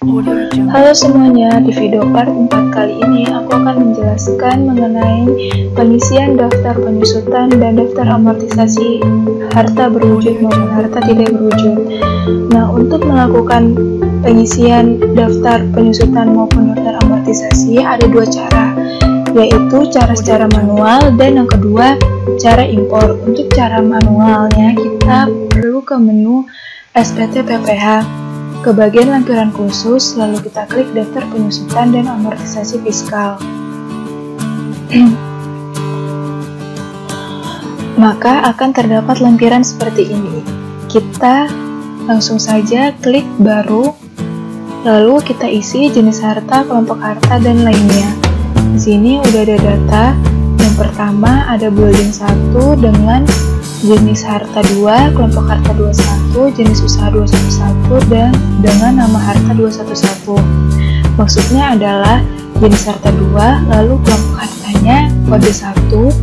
Halo semuanya, di video part 4 kali ini aku akan menjelaskan mengenai pengisian daftar penyusutan dan daftar amortisasi harta berwujud maupun harta tidak berwujud. Nah, untuk melakukan pengisian daftar penyusutan maupun daftar amortisasi ada dua cara, yaitu cara secara manual dan yang kedua cara impor. Untuk cara manualnya kita perlu ke menu SPT PPH, ke bagian lampiran khusus, lalu kita klik daftar penyusutan dan amortisasi fiskal. Maka akan terdapat lampiran seperti ini. Kita langsung saja klik baru, lalu kita isi jenis harta, kelompok harta, dan lainnya. Di sini udah ada data. Yang pertama ada building 1 dengan jenis harta 2, kelompok harta 21, jenis usaha 211, dan dengan nama harta 211. Maksudnya adalah jenis harta 2, lalu kelompok hartanya kode 1,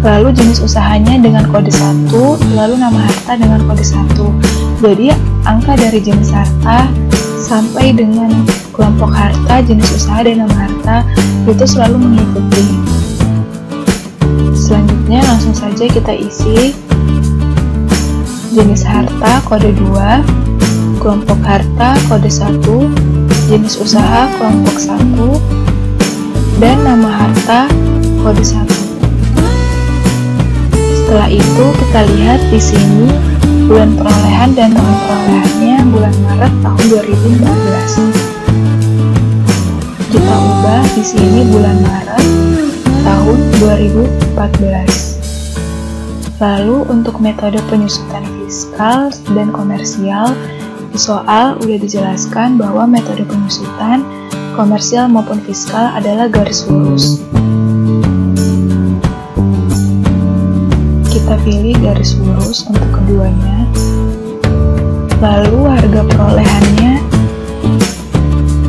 lalu jenis usahanya dengan kode 1, lalu nama harta dengan kode 1. Jadi angka dari jenis harta sampai dengan kelompok harta, jenis usaha, dan nama harta itu selalu mengikuti. Selanjutnya langsung saja kita isi jenis harta kode 2, kelompok harta kode 1, jenis usaha kelompok 1, dan nama harta kode 1. Setelah itu kita lihat di sini bulan perolehan dan tahun perolehannya bulan Maret tahun 2014. Kita ubah di sini bulan Maret tahun 2014. Lalu untuk metode penyusutan fiskal dan komersial, di soal udah dijelaskan bahwa metode penyusutan komersial maupun fiskal adalah garis lurus. Kita pilih garis lurus untuk keduanya. Lalu harga perolehannya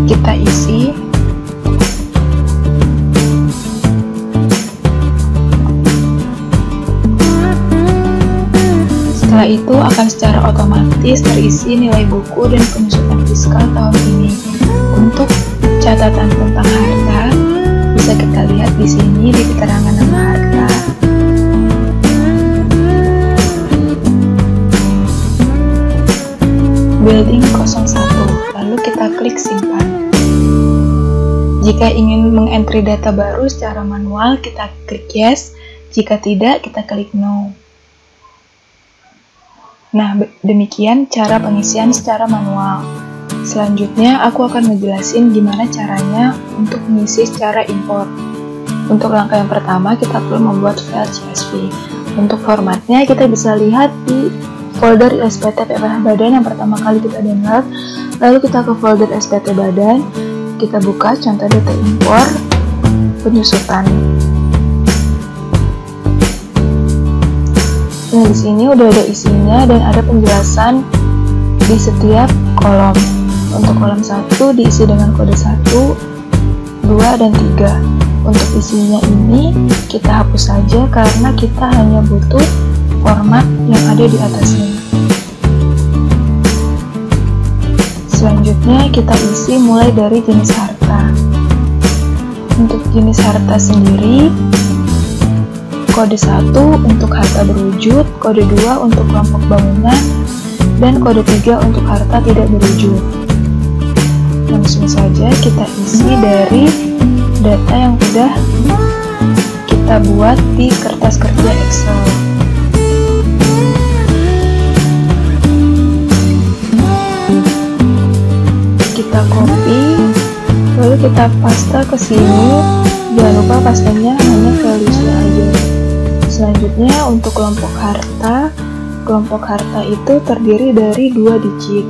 kita isi. Setelah itu akan secara otomatis terisi nilai buku dan penyusutan fiskal tahun ini. Untuk catatan tentang harta bisa kita lihat di sini di keterangan nama harta. Building 01, lalu kita klik simpan. Jika ingin mengentry data baru secara manual, kita klik yes. Jika tidak, kita klik no. Nah, demikian cara pengisian secara manual. Selanjutnya, aku akan ngejelasin gimana caranya untuk mengisi secara import. Untuk langkah yang pertama, kita perlu membuat file CSV. Untuk formatnya, kita bisa lihat di folder SPT PPH Badan yang pertama kali kita download. Lalu kita ke folder SPT Badan, kita buka contoh data impor penyusutan. Nah, di sini udah ada isinya dan ada penjelasan di setiap kolom. Untuk kolom 1 diisi dengan kode 1, 2, dan 3. Untuk isinya ini kita hapus saja karena kita hanya butuh format yang ada di atasnya. Selanjutnya kita isi mulai dari jenis harta. Untuk jenis harta sendiri, kode 1 untuk harta berwujud, kode 2 untuk kelompok bangunan, dan kode 3 untuk harta tidak berwujud. Langsung saja kita isi dari data yang sudah kita buat di kertas kerja Excel. Kita copy, lalu kita paste ke sini. Jangan lupa pastenya hanya values-nya aja. Selanjutnya untuk kelompok harta itu terdiri dari 2 digit.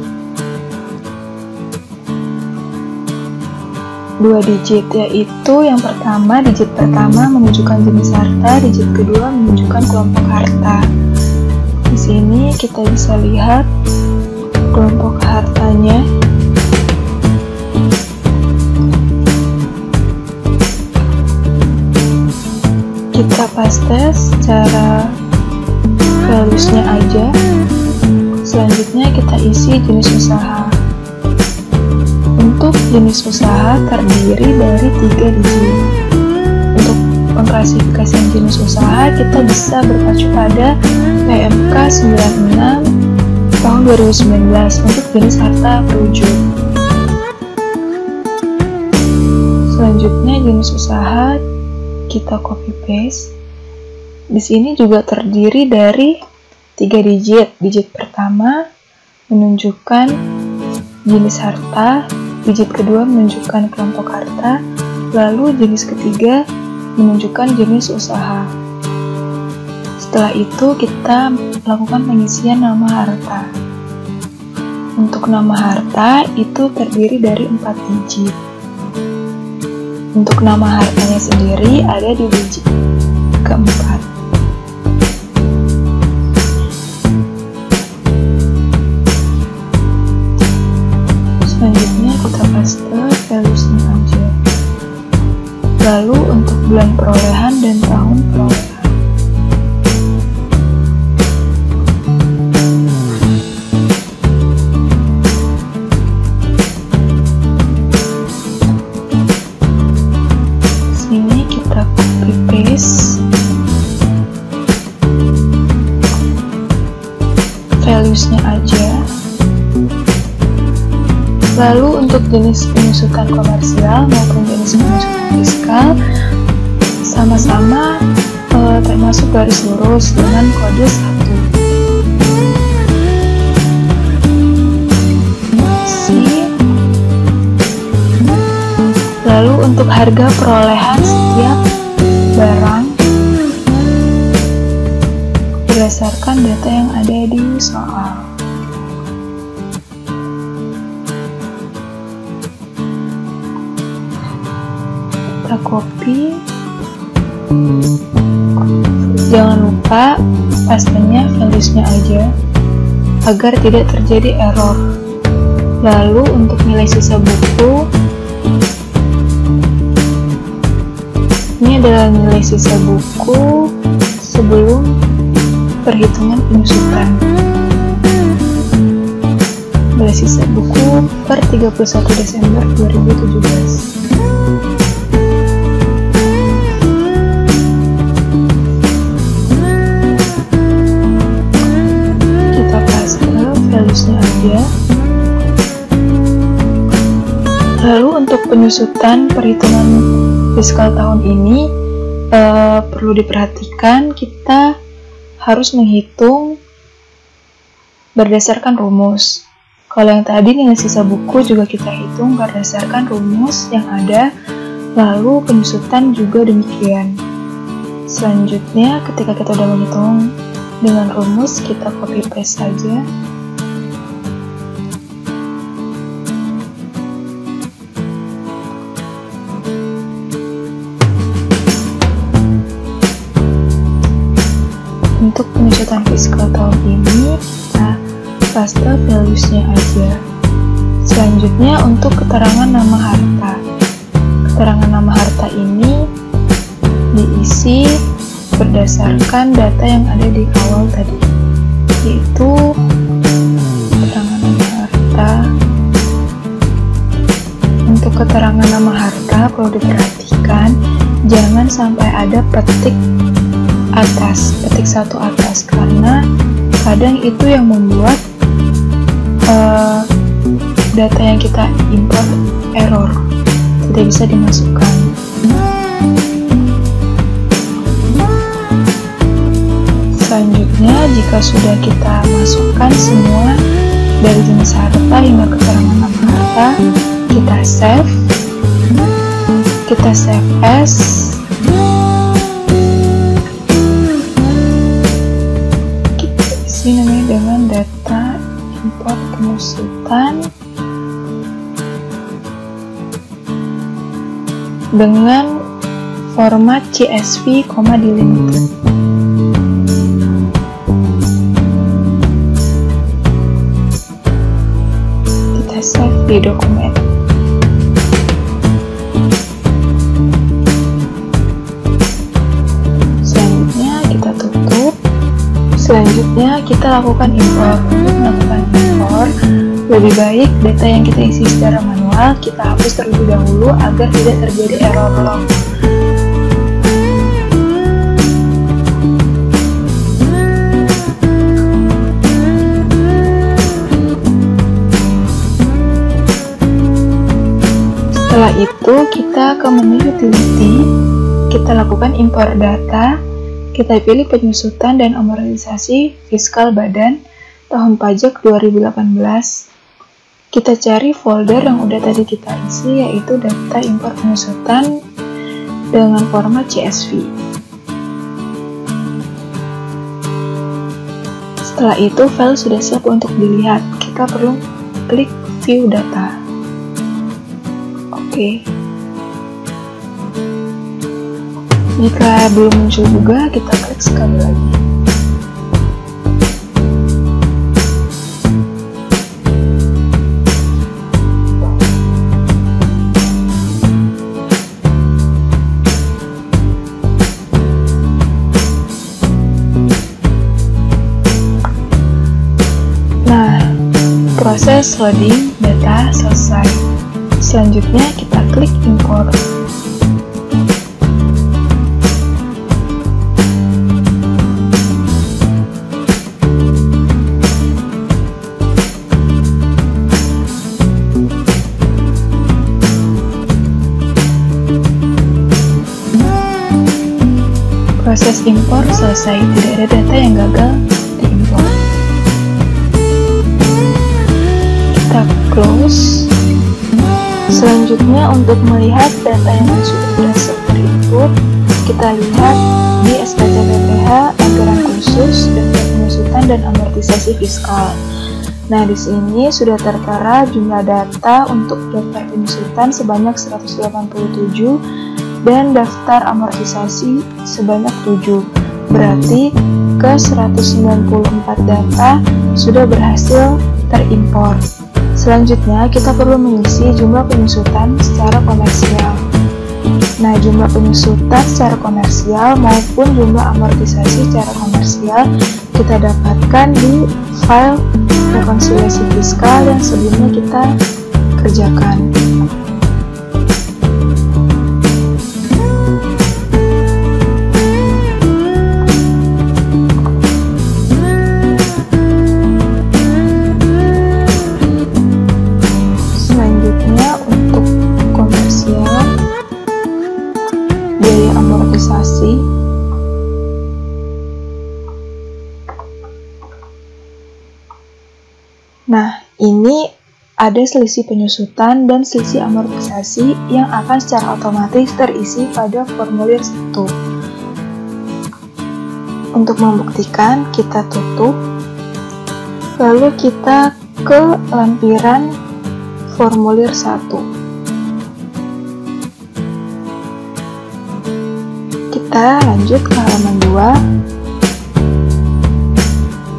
2 digit yaitu yang pertama, digit pertama menunjukkan jenis harta, digit kedua menunjukkan kelompok harta. Di sini kita bisa lihat kelompok hartanya. Kita paste secara values-nya aja. Selanjutnya kita isi jenis usaha. jenis usaha terdiri dari 3 digit. Untuk pengklasifikasian jenis usaha, kita bisa berpacu pada PMK 96 tahun 2019 untuk jenis harta berwujud. Selanjutnya jenis usaha kita copy paste. Di sini juga terdiri dari 3 digit. Digit pertama menunjukkan jenis harta, digit kedua menunjukkan kelompok harta, lalu jenis ketiga menunjukkan jenis usaha. Setelah itu kita lakukan pengisian nama harta. Untuk nama harta itu terdiri dari 4 digit. Untuk nama hartanya sendiri ada di digit keempat. Selanjutnya kita paste values-nya aja. Lalu untuk bulan perolehan dan tahun perolehan. Sini kita copy paste values-nya aja. Lalu untuk jenis penyusutan komersial maupun jenis penyusutan fiskal sama-sama termasuk garis lurus dengan kode 1. Lalu untuk harga perolehan setiap barang berdasarkan data yang ada di soal. Kita copy, jangan lupa pastenya values-nya aja agar tidak terjadi error. Lalu untuk nilai sisa buku, ini adalah nilai sisa buku sebelum perhitungan penyusutan. Nilai sisa buku per 31 Desember 2017. Values-nya aja. Lalu untuk penyusutan perhitungan fiskal tahun ini perlu diperhatikan, kita harus menghitung berdasarkan rumus. Kalau yang tadi nilai sisa buku juga kita hitung berdasarkan rumus yang ada, lalu penyusutan juga demikian. Selanjutnya ketika kita sudah menghitung dengan rumus, kita copy paste saja. Untuk penyusutan fiskal tahun ini, kita paste values-nya aja. Selanjutnya untuk keterangan nama harta. Keterangan nama harta ini diisi berdasarkan data yang ada di awal tadi, yaitu keterangan nama harta. Untuk keterangan nama harta perlu diperhatikan, jangan sampai ada petik atas, petik 1 atas, karena kadang itu yang membuat data yang kita import error, tidak bisa dimasukkan. Selanjutnya, jika sudah kita masukkan semua dari jenis harta hingga keterangan nama harta, kita save as. Ini namanya dengan data import penyusutan dengan format CSV, delimited. Kita save di dokumen. Selanjutnya kita lakukan import. Untuk melakukan import, Lebih baik data yang kita isi secara manual kita hapus terlebih dahulu agar tidak terjadi error log. Setelah itu kita ke menu utility, kita lakukan import data, kita pilih penyusutan dan amortisasi fiskal badan tahun pajak 2018. Kita cari folder yang udah tadi kita isi, yaitu data import penyusutan dengan format CSV. Setelah itu file sudah siap untuk dilihat, kita perlu klik view data. Oke. Jika belum muncul juga, kita klik sekali lagi. Nah, proses loading data selesai. Selanjutnya kita klik import. Proses impor selesai, tidak ada data yang gagal diimpor. Kita close. Selanjutnya untuk melihat data yang sudah berhasil terinput, kita lihat di SKJ BPH, anggaran khusus, daftar penyusutan dan amortisasi fiskal. Nah, di sini sudah tertera jumlah data untuk daftar penyusutan sebanyak 187 dan daftar amortisasi sebanyak 7. Berarti ke 194 data sudah berhasil terimpor. Selanjutnya kita perlu mengisi jumlah penyusutan secara komersial. Nah, jumlah penyusutan secara komersial maupun jumlah amortisasi secara komersial kita dapatkan di file rekonsiliasi fiskal yang sebelumnya kita kerjakan. Biaya amortisasi. Nah, ini ada selisih penyusutan dan selisih amortisasi yang akan secara otomatis terisi pada formulir 1. Untuk membuktikan, kita tutup, lalu kita ke lampiran formulir 1. Kita lanjut ke halaman 2.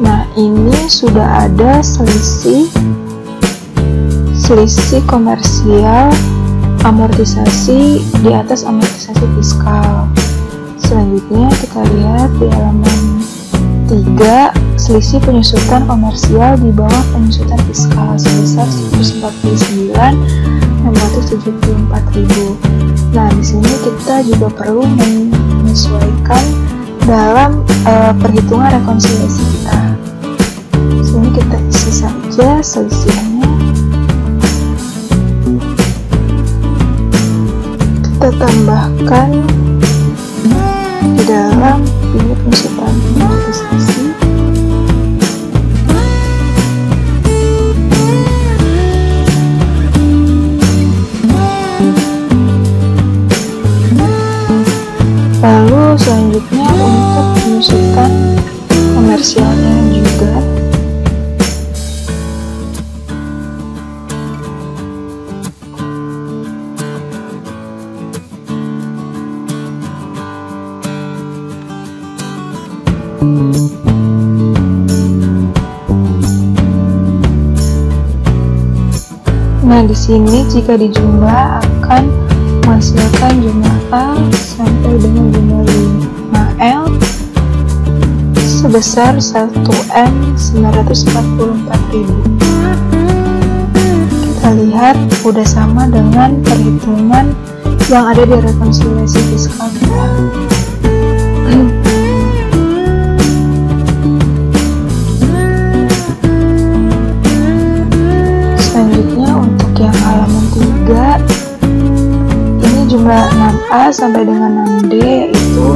Nah, ini sudah ada selisih komersial amortisasi di atas amortisasi fiskal. Selanjutnya kita lihat di halaman 3, selisih penyusutan komersial di bawah penyusutan fiskal sebesar 149.674.000. Nah, di sini kita juga perlu menyesuaikan dalam perhitungan rekonsiliasi kita. Di sini kita isi saja selisihnya. Kita tambahkan di dalam ini penyusutan amortisasi. Lalu selanjutnya untuk penyusutan komersialnya juga. Nah, di sini jika dijumlah akan menghasilkan jumlah A sampai dengan jumlah 5L sebesar 1M944.000. kita lihat udah sama dengan perhitungan yang ada di rekonsiliasi fiskal kita. Selanjutnya untuk yang halaman 3, ini jumlah 6A sampai dengan 6D yaitu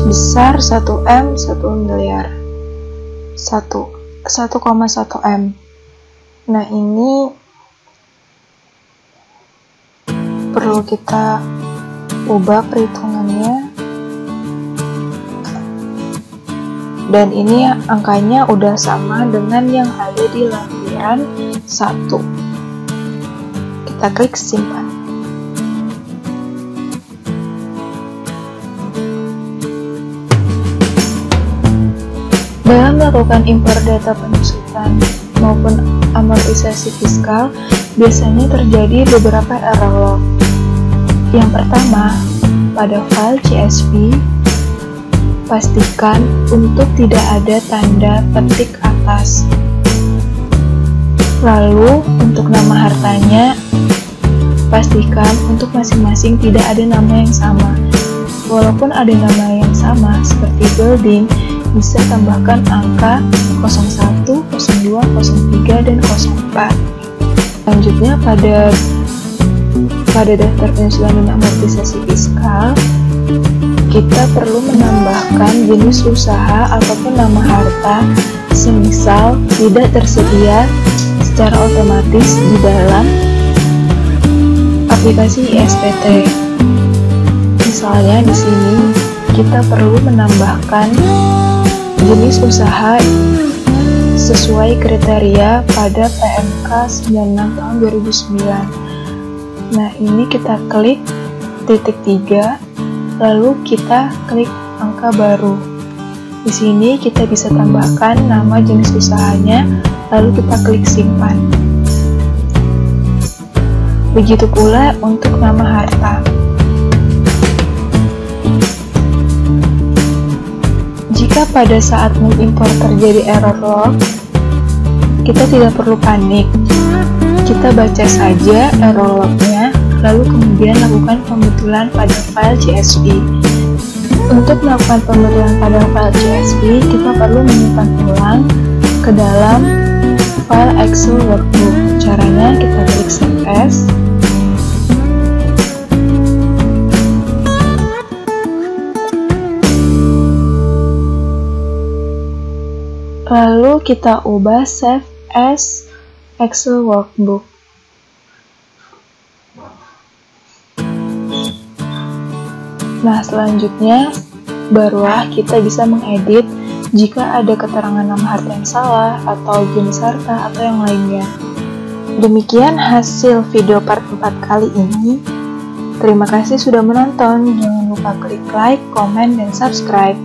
sebesar 1M 1 miliar 1,1 M. Nah, ini perlu kita ubah perhitungannya, dan ini angkanya udah sama dengan yang ada di lampiran 1. Kita klik simpan. Dalam melakukan impor data penyusutan maupun amortisasi fiskal, biasanya terjadi beberapa error log. Yang pertama, pada file CSV, pastikan untuk tidak ada tanda petik atas. Lalu, untuk nama hartanya, pastikan untuk masing-masing tidak ada nama yang sama. Walaupun ada nama yang sama, seperti building, bisa tambahkan angka 01, 02, 03, dan 04. Selanjutnya pada daftar penyusutan dan amortisasi fiskal, kita perlu menambahkan jenis usaha ataupun nama harta, semisal tidak tersedia secara otomatis di dalam aplikasi ISPT. Misalnya di sini kita perlu menambahkan jenis usaha sesuai kriteria pada PMK 96 tahun 2009. Nah, ini kita klik titik 3, lalu kita klik angka baru. Di sini kita bisa tambahkan nama jenis usahanya, lalu kita klik simpan. Begitu pula untuk nama harta. Jika pada saat mengimpor terjadi error log, kita tidak perlu panik. Kita baca saja error lognya, lalu kemudian lakukan pembetulan pada file CSV. Untuk melakukan pembetulan pada file CSV, kita perlu menyimpan ulang ke dalam file Excel workbook. Caranya kita klik Save As. Lalu kita ubah Save As Excel workbook. Nah, selanjutnya barulah kita bisa mengedit jika ada keterangan nama harta yang salah atau jenis harta atau yang lainnya. Demikian hasil video part 4 kali ini. Terima kasih sudah menonton. Jangan lupa klik like, komen, dan subscribe.